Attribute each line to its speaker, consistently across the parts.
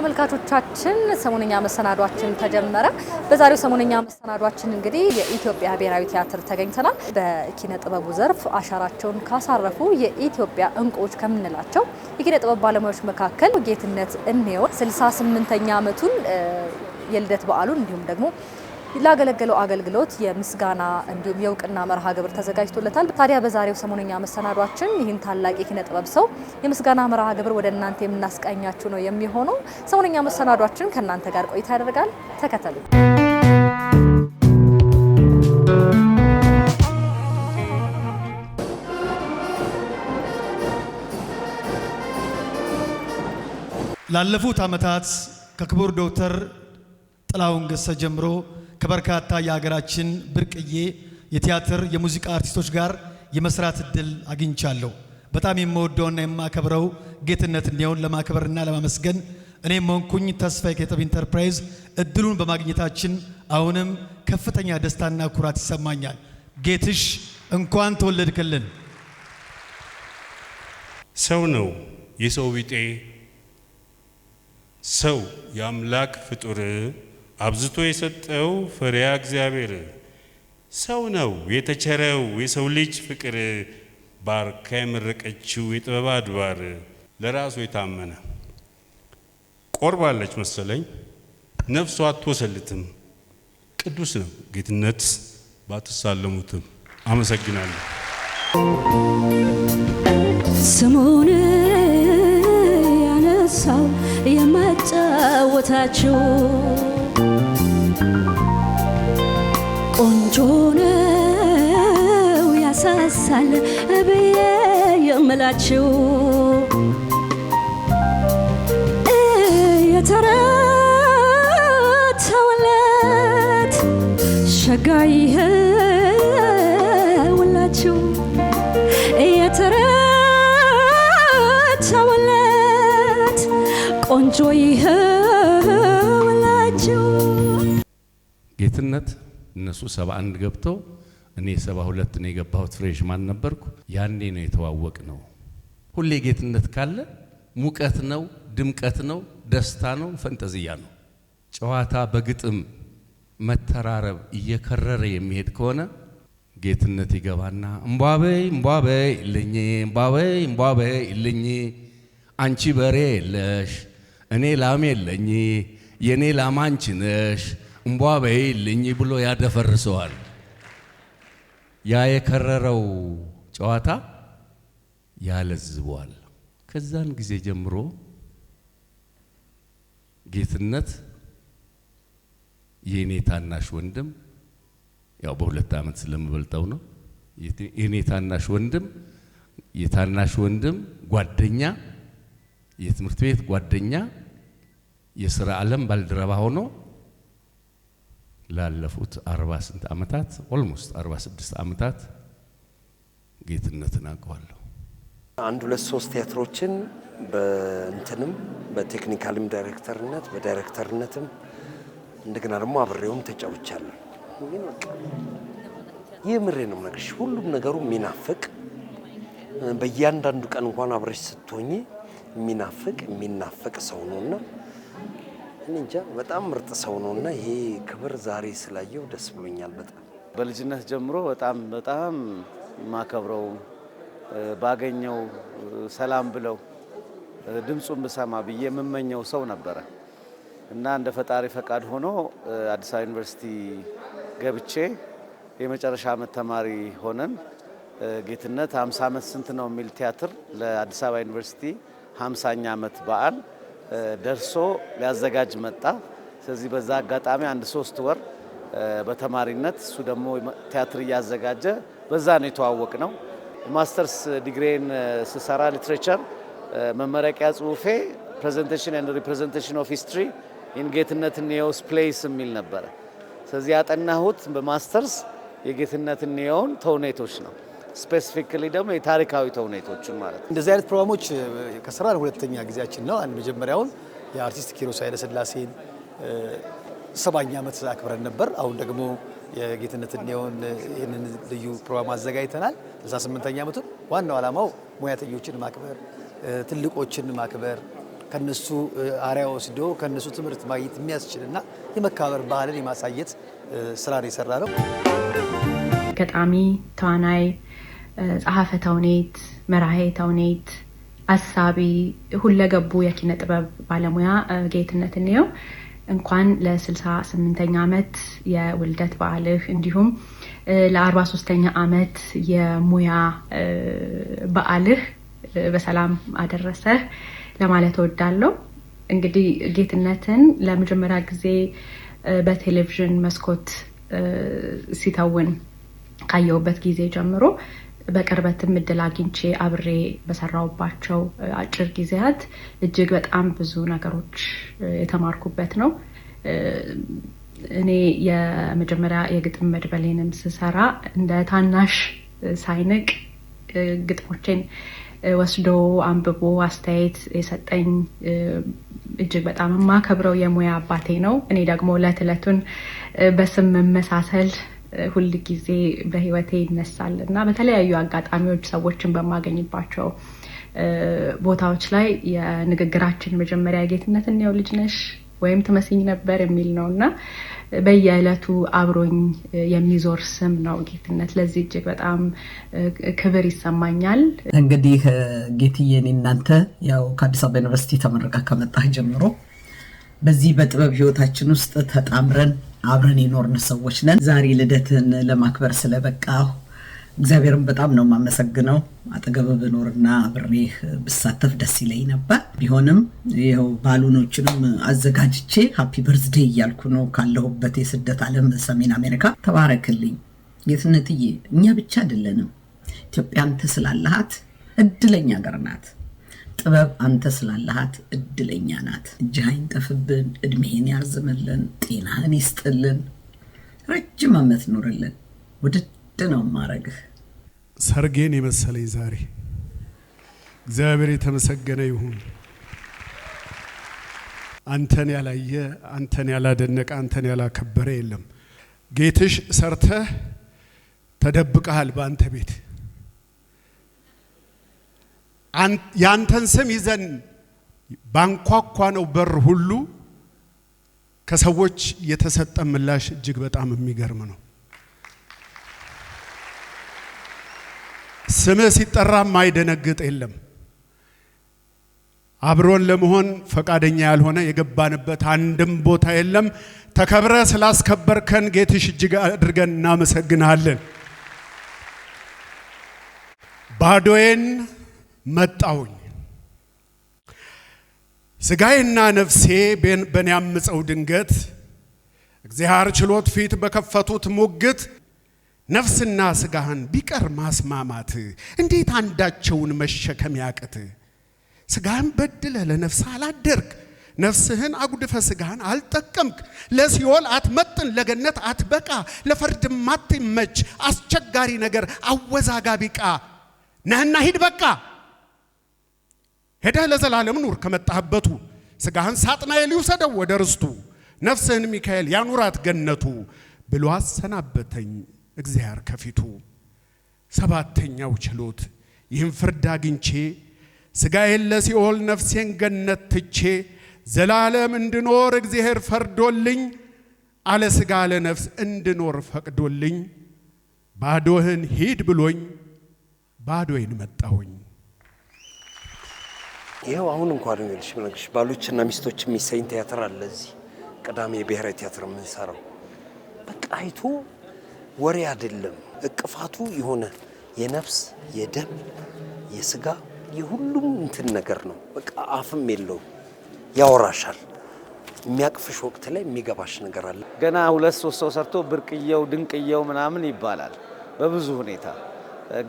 Speaker 1: ተመልካቾቻችን ሰሞነኛ መሰናዷችን ተጀመረ። በዛሬው ሰሞነኛ መሰናዷችን እንግዲህ የኢትዮጵያ ብሔራዊ ቲያትር ተገኝተናል። በኪነ ጥበቡ ዘርፍ አሻራቸውን ካሳረፉ የኢትዮጵያ እንቁዎች ከምንላቸው የኪነ ጥበብ ባለሙያዎች መካከል ጌትነት እንየው 68ኛ ዓመቱን የልደት በዓሉን እንዲሁም ደግሞ ላገለገለው አገልግሎት የምስጋና እንዲሁም የውቅና መርሃ ግብር ተዘጋጅቶለታል። ታዲያ በዛሬው ሰሞነኛ መሰናዷችን ይህን ታላቅ የኪነ ጥበብ ሰው የምስጋና መርሃ ግብር ወደ እናንተ የምናስቃኛችሁ ነው የሚሆነው። ሰሞነኛ መሰናዷችን ከእናንተ ጋር ቆይታ ያደርጋል። ተከተሉ።
Speaker 2: ላለፉት ዓመታት ከክቡር ዶክተር ጥላሁን ገሰሰ ጀምሮ ከበርካታ የሀገራችን ብርቅዬ የቲያትር የሙዚቃ አርቲስቶች ጋር የመስራት እድል አግኝቻለሁ። በጣም የምወደውና የማከብረው ጌትነት እንየውን ለማክበርና ለማመስገን እኔም ሆንኩኝ ተስፋዬ የኪነጥበብ ኢንተርፕራይዝ እድሉን በማግኘታችን አሁንም ከፍተኛ ደስታና ኩራት ይሰማኛል። ጌትሽ እንኳን ተወለድክልን።
Speaker 3: ሰው ነው የሰው ቢጤ ሰው የአምላክ ፍጡር አብዝቶ የሰጠው ፈሪሃ እግዚአብሔር ሰው ነው የተቸረው የሰው ልጅ ፍቅር ባርካ የመረቀችው የጥበብ አድባር ለራሱ የታመነ ቆርባለች መሰለኝ ነፍሷ አትወሰልትም ቅዱስ ነው ጌትነት ባትሳለሙትም። አመሰግናለሁ።
Speaker 4: ስሙን ያነሳው የማጫወታችሁ ቆንጆ ነው ያሳሳል ብዬ የምላችሁ የተረተውለት ሸጋ ይኸውላችሁ የተረተውለት ቆንጆ ይኸውላችሁ።
Speaker 5: ጌትነት እነሱ 71 ገብተው እኔ 72 ነው የገባሁት። ፍሬሽማን ነበርኩ። ያኔ ነው የተዋወቅ ነው። ሁሌ ጌትነት ካለ ሙቀት ነው፣ ድምቀት ነው፣ ደስታ ነው፣ ፈንጠዝያ ነው። ጨዋታ በግጥም መተራረብ እየከረረ የሚሄድ ከሆነ ጌትነት ይገባና እምቧበይ እምቧበይ ልኝ እምቧበይ እምቧበይ ልኝ አንቺ በሬ የለሽ እኔ ላም የለኝ የኔ ላም አንቺ ነሽ እምቧ በይልኝ ብሎ ያደፈርሰዋል። ያ የከረረው ጨዋታ ያለዝበዋል። ከዛን ጊዜ ጀምሮ ጌትነት የኔ ታናሽ ወንድም ያው በ2 ዓመት ስለምበልጠው ነው። የኔ ታናሽ ወንድም የታናሽ ወንድም ጓደኛ የትምህርት ቤት ጓደኛ የሥራ ዓለም ባልደረባ ሆኖ ላለፉት 48 ዓመታት ኦልሞስት 46 ዓመታት ጌትነትን አውቀዋለሁ።
Speaker 6: 1-2-3 ቲያትሮችን በእንትንም በቴክኒካልም ዳይሬክተርነት በዳይሬክተርነትም እንደገና ደግሞ አብሬውም ተጫውቻለሁ። ግን በቃ የምሬ ነው ነገርሽ ሁሉም ነገሩ የሚናፍቅ በእያንዳንዱ ቀን እንኳን አብረሽ ስትሆኚ የሚናፍቅ ሰው ነውና እንጃ በጣም ምርጥ ሰው ነውና ይሄ ክብር ዛሬ ስላየው ደስ ብሎኛል። በጣም
Speaker 7: በልጅነት ጀምሮ በጣም ማከብረው ባገኘው ሰላም ብለው ድምጹን ብሰማ ብዬ የምመኘው ሰው ነበረ እና እንደ ፈጣሪ ፈቃድ ሆኖ አዲስ አበባ ዩኒቨርሲቲ ገብቼ የመጨረሻ ዓመት ተማሪ ሆነን ጌትነት 50 ዓመት ስንት ነው የሚል ቲያትር ለአዲስ አበባ ዩኒቨርሲቲ 50ኛ ዓመት በዓል ደርሶ ሊያዘጋጅ መጣ። ስለዚህ በዛ አጋጣሚ 1-3 ወር በተማሪነት እሱ ደግሞ ቲያትር እያዘጋጀ በዛ ነው የተዋወቅ ነው። ማስተርስ ዲግሪን ስሰራ ሊትሬቸር መመረቂያ ጽሁፌ ፕሬዘንቴሽን ኤንድ ሪፕሬዘንቴሽን ኦፍ ሂስትሪ ኢን ጌትነት እንየውስ ፕሌይስ የሚል ነበረ። ስለዚህ ያጠናሁት በማስተርስ የጌትነት እንየውን ተውኔቶች ነው። ስፔሲፊካሊ ደግሞ የታሪካዊ ተውኔቶችን ማለት ነው።
Speaker 8: እንደዚህ አይነት ፕሮግራሞች ከሰራን 2ኛ ጊዜያችን ነው። መጀመሪያውን የአርቲስት ኪሮስ ኃይለሥላሴን 70ኛ ዓመት አክብረን ነበር። አሁን ደግሞ የጌትነት እንየውን ይህንን ልዩ ፕሮግራም አዘጋጅተናል። 68ኛ ዓመቱን ዋናው ዓላማው ሙያተኞችን ማክበር፣ ትልቆችን ማክበር፣ ከነሱ አሪያ ወስዶ ከነሱ ትምህርት ማግኘት የሚያስችልና የመከባበር ባህልን የማሳየት ስራ ነው የሰራ ነው።
Speaker 9: ገጣሚ፣ ተዋናይ፣ ጸሐፌ ተውኔት፣ መራሄ ተውኔት፣ አሳቢ፣ ሁለገቡ የኪነ ጥበብ ባለሙያ ጌትነት እንየው እንኳን ለ68ኛ ዓመት የውልደት በዓልህ እንዲሁም ለ43ኛ ዓመት የሙያ በዓልህ በሰላም አደረሰህ ለማለት እወዳለሁ። እንግዲህ ጌትነትን ለመጀመሪያ ጊዜ በቴሌቪዥን መስኮት ሲተውን ካየሁበት ጊዜ ጀምሮ በቅርበትም እድል አግኝቼ አብሬ በሰራውባቸው አጭር ጊዜያት እጅግ በጣም ብዙ ነገሮች የተማርኩበት ነው። እኔ የመጀመሪያ የግጥም መድበሌንም ስሰራ እንደ ታናሽ ሳይንቅ ግጥሞቼን ወስዶ አንብቦ አስተያየት የሰጠኝ እጅግ በጣም የማከብረው የሙያ አባቴ ነው። እኔ ደግሞ ዕለት በስም መመሳሰል ሁል ጊዜ በህይወቴ ይነሳል እና በተለያዩ አጋጣሚዎች ሰዎችን በማገኝባቸው ቦታዎች ላይ የንግግራችን መጀመሪያ ጌትነት እንየው ልጅ ነሽ ወይም ትመስኝ ነበር የሚል ነውና በየዕለቱ አብሮኝ የሚዞር ስም ነው ጌትነት። ለዚህ እጅግ በጣም ክብር ይሰማኛል።
Speaker 10: እንግዲህ ጌትዬ እናንተ ያው ከአዲስ አበባ ዩኒቨርሲቲ ተመረቃ ከመጣህ ጀምሮ በዚህ በጥበብ ህይወታችን ውስጥ ተጣምረን አብረን የኖርን ሰዎች ነን። ዛሬ ልደትን ለማክበር ስለበቃሁ እግዚአብሔርን በጣም ነው የማመሰግነው። አጠገብ ብኖርና አብሬህ ብሳተፍ ደስ ይለኝ ነበር። ቢሆንም ይኸው ባሉኖችንም አዘጋጅቼ ሃፒ በርዝዴይ እያልኩ ነው ካለሁበት የስደት ዓለም ሰሜን አሜሪካ። ተባረክልኝ ጌትነትዬ። እኛ ብቻ አይደለንም። ኢትዮጵያ አንተ ስላለሃት እድለኛ ሀገር ናት። ጥበብ አንተ ስላለሃት እድለኛ ናት። እጅህ አይንጠፍብን፣ እድሜህን ያርዝምልን፣ ጤናህን ይስጥልን፣ ረጅም ዓመት ኑርልን። ውድድ ነው ማረግህ።
Speaker 11: ሰርጌን የመሰለኝ ዛሬ እግዚአብሔር የተመሰገነ ይሁን። አንተን ያላየ፣ አንተን ያላደነቀ፣ አንተን ያላከበረ የለም። ጌትሽ ሰርተህ ተደብቀሃል በአንተ ቤት። ያንተን ስም ይዘን ባንኳኳ ነው በር ሁሉ ከሰዎች የተሰጠ ምላሽ እጅግ በጣም የሚገርም ነው። ስምህ ሲጠራ ማይደነግጥ የለም። አብሮን ለመሆን ፈቃደኛ ያልሆነ የገባንበት አንድም ቦታ የለም። ተከብረ ስላስከበርከን ጌትሽ እጅግ አድርገን እናመሰግናለን። ባዶዬን መጣውኝ ስጋዬና ነፍሴ በኔ ያምፀው ድንገት እግዚአብሔር ችሎት ፊት በከፈቱት ሙግት ነፍስና ስጋህን ቢቀር ማስማማት እንዴት አንዳቸውን መሸከም ያቅት። ስጋህን በድለ ለነፍስ አላደርግ ነፍስህን አጉድፈ ስጋህን አልጠቀምክ። ለሲኦል አትመጥን ለገነት አትበቃ ለፍርድ ማትመች አስቸጋሪ ነገር አወዛጋቢ ቃ ነህና ሂድ በቃ ሄደህ ለዘላለም ኑር ከመጣህበቱ። ስጋህን ሳጥናኤል ይውሰደው ወደ ርስቱ ነፍስህን ሚካኤል ያኑራት ገነቱ ብሎ አሰናበተኝ እግዚአብሔር ከፊቱ። ሰባተኛው ችሎት ይህን ፍርድ አግኝቼ ስጋዬን ለሲኦል ነፍሴን ገነት ትቼ ዘላለም እንድኖር እግዚአብሔር ፈርዶልኝ አለ ስጋ ለነፍስ እንድኖር ፈቅዶልኝ ባዶህን ሂድ ብሎኝ ባዶዬን መጣሁኝ።
Speaker 6: ይሄው አሁን እንኳን ነው ልሽ ባሎችና ሚስቶች የሚሰኝ ቲያትር አለ እዚህ ቅዳሜ ብሔራዊ ቲያትር የምንሰራው። በቃ አይቶ ወሬ አይደለም እቅፋቱ የሆነ የነፍስ የደም የስጋ የሁሉም እንትን ነገር ነው። በቃ አፍም የለው ያወራሻል። የሚያቅፍሽ ወቅት ላይ የሚገባሽ ነገር አለ።
Speaker 7: ገና 2-3 ሰው ሰርቶ ብርቅየው ድንቅየው ምናምን ይባላል በብዙ ሁኔታ።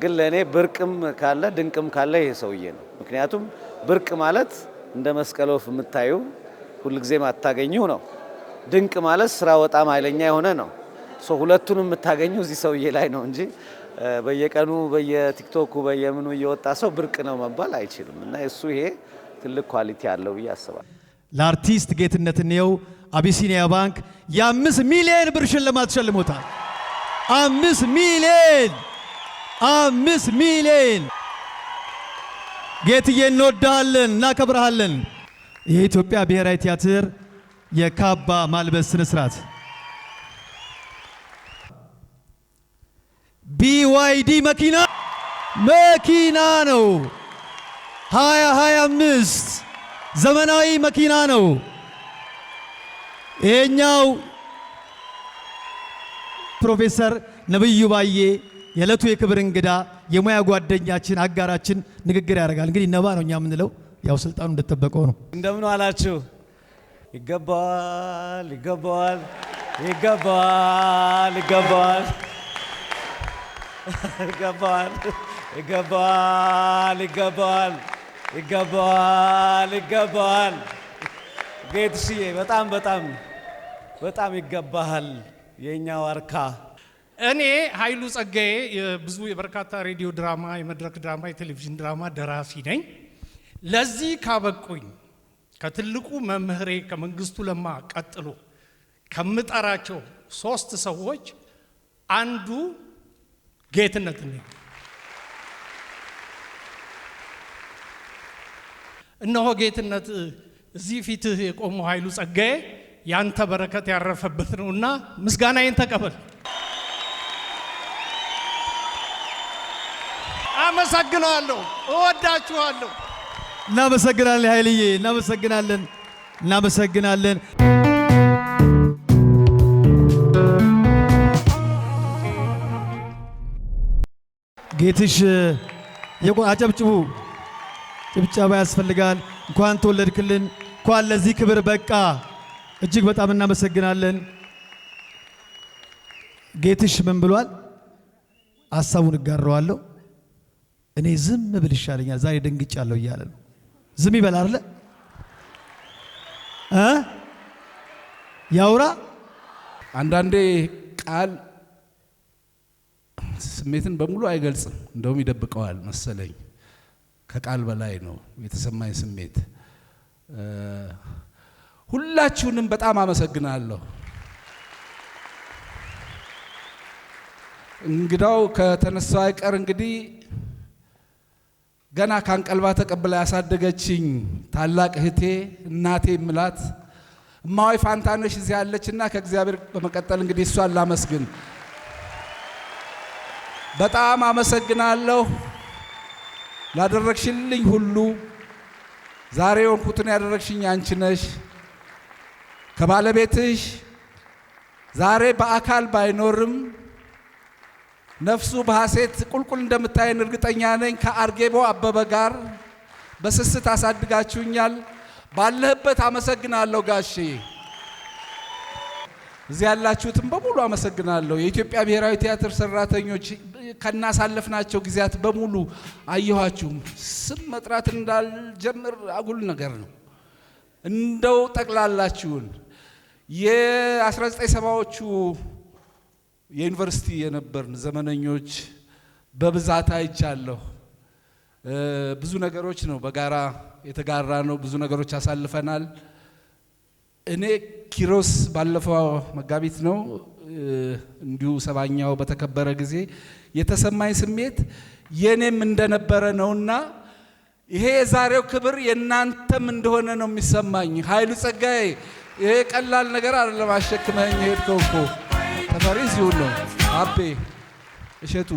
Speaker 7: ግን ለኔ ብርቅም ካለ ድንቅም ካለ ይሄ ሰውዬ ነው። ምክንያቱም ብርቅ ማለት እንደ መስቀል ወፍ የምታዩ ሁሉ ጊዜ ማታገኙ ነው። ድንቅ ማለት ስራ በጣም ኃይለኛ የሆነ ነው። ሁለቱንም የምታገኙ እዚህ ሰውዬ ላይ ነው እንጂ በየቀኑ በየቲክቶኩ በየምኑ እየወጣ ሰው ብርቅ ነው መባል አይችልም። እና እሱ ይሄ ትልቅ ኳሊቲ አለው ብዬ አስባለሁ።
Speaker 2: ለአርቲስት ጌትነት እንየው አቢሲኒያ ባንክ የ5 ሚሊዮን ብር ሽልማት ሸልሞታል። 5 ሚሊዮን ጌትዬ እንወዳለን፣ እናከብርሃለን። የኢትዮጵያ ብሔራዊ ቲያትር የካባ ማልበስ ስነ ስርዓት BYD መኪና ነው። 2025 ዘመናዊ መኪና ነው። ይሄኛው ፕሮፌሰር ነብዩ ባዬ የዕለቱ የክብር እንግዳ የሙያ ጓደኛችን አጋራችን ንግግር ያደርጋል። እንግዲህ ነባ ነው እኛ የምንለው፣ ያው ስልጣኑ እንደተጠበቀው ነው።
Speaker 7: እንደምን አላችሁ? ይገባዋል ይገባዋል ይገባዋል ይገባዋል ይገባዋል ይገባዋል ይገባዋል ይገባዋል ይገባዋል። ጌትሽዬ በጣም በጣም በጣም ይገባሃል የኛ ዋርካ።
Speaker 12: እኔ ኃይሉ ጸጋዬ ብዙ የበርካታ ሬዲዮ ድራማ፣ የመድረክ ድራማ፣ የቴሌቪዥን ድራማ ደራሲ ነኝ። ለዚህ ካበቁኝ ከትልቁ መምህሬ ከመንግስቱ ለማ ቀጥሎ ከምጠራቸው 3 ሰዎች አንዱ ጌትነት ነኝ። እነሆ ጌትነት እዚህ ፊትህ የቆመው ኃይሉ ጸጋዬ ያንተ በረከት ያረፈበት ነውና ምስጋናዬን ተቀበል። አመሰግናለሁ። እወዳችኋለሁ።
Speaker 2: እናመሰግናለን ኃይልዬ፣ እናመሰግናለን፣ እናመሰግናለን። ጌትሽ አጨብጭቡ። ጭብጨባ ያስፈልጋል። እንኳን ተወለድክልን፣ እንኳን ለዚህ ክብር በቃ። እጅግ በጣም እናመሰግናለን። ጌትሽ ምን ብሏል? ሀሳቡን እጋራዋለሁ። እኔ ዝም ብል ይሻለኛል፣ ዛሬ ደንግጫለሁ እያለ ነው። ዝም ይበል አይደለ? ያውራ።
Speaker 5: አንዳንዴ ቃል ስሜትን በሙሉ አይገልጽም፣ እንደውም ይደብቀዋል መሰለኝ። ከቃል በላይ ነው የተሰማኝ ስሜት። ሁላችሁንም በጣም አመሰግናለሁ። እንግዳው ከተነሳው አይቀር እንግዲህ ገና ካንቀልባ ተቀብላ ያሳደገችኝ ታላቅ እህቴ እናቴ ምላት እማዋይ ፋንታነሽ እዚህ ያለችና ከእግዚአብሔር በመቀጠል እንግዲህ እሷን ላመስግን። በጣም አመሰግናለሁ ላደረግሽልኝ ሁሉ። ዛሬ ወንኩትን ያደረግሽኝ አንቺ ነሽ። ከባለቤትሽ ዛሬ በአካል ባይኖርም ነፍሱ በሐሴት ቁልቁል እንደምታየን እርግጠኛ ነኝ። ከአርጌቦ አበበ ጋር በስስት አሳድጋችሁኛል። ባለህበት አመሰግናለሁ ጋሼ። እዚህ ያላችሁትም በሙሉ አመሰግናለሁ። የኢትዮጵያ ብሔራዊ ቲያትር ሰራተኞች ከናሳለፍናቸው ጊዜያት በሙሉ አየኋችሁ። ስም መጥራት እንዳልጀምር አጉል ነገር ነው። እንደው ጠቅላላችሁን የ1970ዎቹ የዩኒቨርሲቲ የነበርን ዘመነኞች በብዛት አይቻለሁ። ብዙ ነገሮች ነው በጋራ የተጋራ ነው። ብዙ ነገሮች አሳልፈናል። እኔ ኪሮስ ባለፈው መጋቢት ነው እንዲሁ 70ኛው በተከበረ ጊዜ የተሰማኝ ስሜት የኔም እንደነበረ ነውና ይሄ የዛሬው ክብር የናንተም እንደሆነ ነው የሚሰማኝ። ኃይሉ ጸጋዬ ይሄ ቀላል ነገር አይደለም። አሸክመኝ ሄድከው እኮ ተፈሪ እዚሁ ነው። አቤ እሸቱ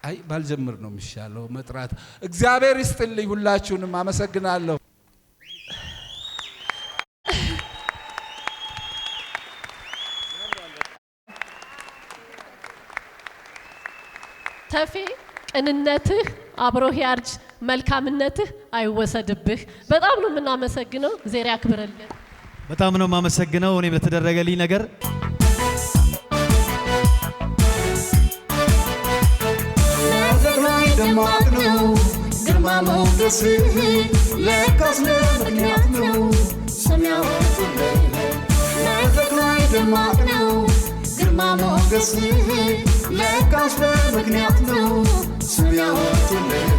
Speaker 5: አይ ባልጀምር ነው የሚሻለው መጥራት። እግዚአብሔር ይስጥልኝ። ሁላችሁንም አመሰግናለሁ።
Speaker 13: ተፌ ቅንነትህ አብሮህ ያርጅ፣ መልካምነትህ አይወሰድብህ። በጣም ነው የምናመሰግነው። እግዚአብሔር ያክብርልን።
Speaker 2: በጣም ነው የማመሰግነው እኔ በተደረገልኝ ነገር።
Speaker 14: ደማቅ ነው ግርማ ሞገስህ፣ ለካስ ለምክንያት ነው ስም ያወጡልህ። መድረክ ላይ ደማቅ ነው ግርማ ሞገስህ፣ ለካስ ለምክንያት ነው ስም ያወጡልህ።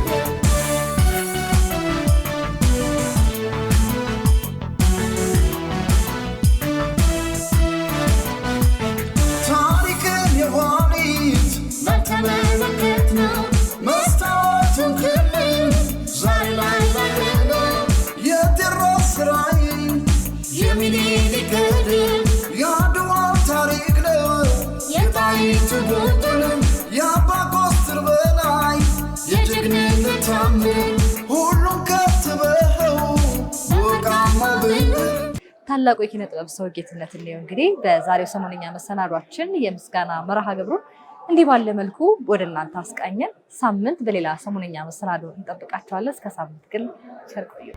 Speaker 14: ታሪክን የኋሊት መተመለከት ነው መስታወቱን ክልል ዛሬ ላይ ነው የቴዎድሮስ ስራ
Speaker 1: ታላቁ የኪነ ጥበብ ሰው ጌትነት እንየው እንግዲህ በዛሬው ሰሞነኛ መሰናዷችን የምስጋና መርሃ ግብሩ እንዲህ ባለ መልኩ ወደ እናንተ አስቃኘን። ሳምንት በሌላ ሰሞነኛ መሰናዶ እንጠብቃችኋለን። እስከ ሳምንት ግን ቸር ቆዩ።